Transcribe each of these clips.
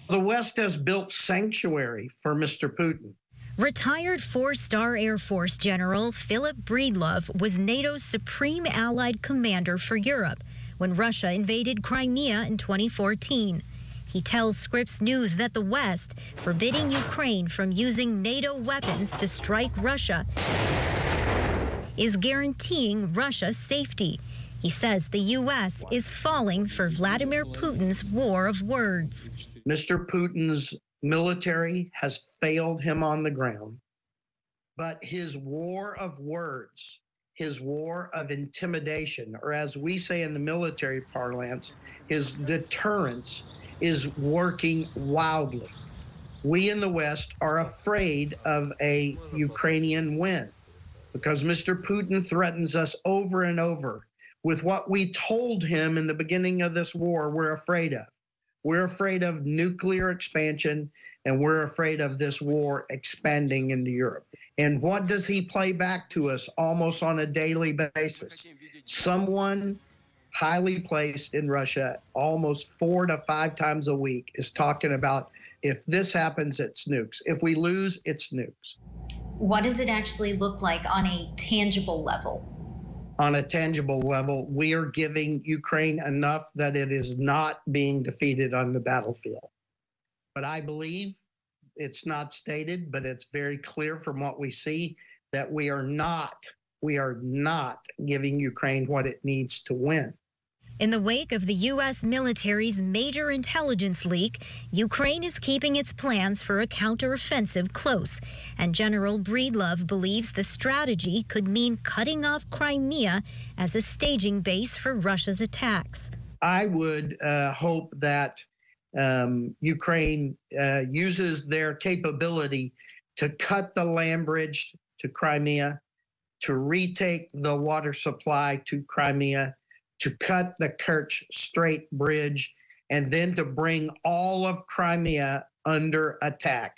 The West has built sanctuary for Mr. Putin. Retired four-star Air Force General Philip Breedlove was NATO's Supreme Allied Commander for Europe when Russia invaded Crimea in 2014. He tells Scripps News that the West, forbidding Ukraine from using NATO weapons to strike Russia, is guaranteeing Russia's safety. He says the U.S. is falling for Vladimir Putin's war of words. Mr. Putin's military has failed him on the ground, but his war of words, his war of intimidation, or as we say in the military parlance, his deterrence is working wildly. We in the West are afraid of a Ukrainian win because Mr. Putin threatens us over and over with what we told him in the beginning of this war we're afraid of. We're afraid of nuclear expansion, and we're afraid of this war expanding into Europe. And what does he play back to us almost on a daily basis? Someone highly placed in Russia almost 4 to 5 times a week is talking about, if this happens, it's nukes. If we lose, it's nukes. What does it actually look like on a tangible level? On a tangible level, we are giving Ukraine enough that it is not being defeated on the battlefield. But I believe, it's not stated, but it's very clear from what we see, that we are not giving Ukraine what it needs to win. In the wake of the U.S. military's major intelligence leak, Ukraine is keeping its plans for a counteroffensive close. And General Breedlove believes the strategy could mean cutting off Crimea as a staging base for Russia's attacks. I would hope that Ukraine uses their capability to cut the land bridge to Crimea, to retake the water supply to Crimea, to cut the Kerch Strait Bridge, and then to bring all of Crimea under attack.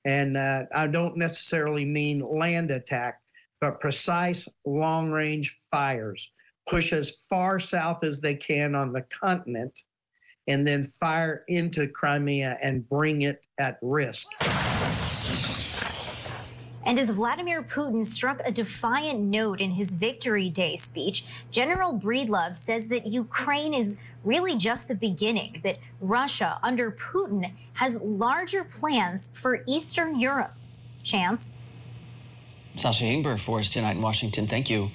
And I don't necessarily mean land attack, but precise long-range fires. Push as far south as they can on the continent, and then fire into Crimea and bring it at risk. And as Vladimir Putin struck a defiant note in his Victory Day speech, General Breedlove says that Ukraine is really just the beginning, that Russia, under Putin, has larger plans for Eastern Europe. Chance? Sasha Ingber for us tonight in Washington. Thank you.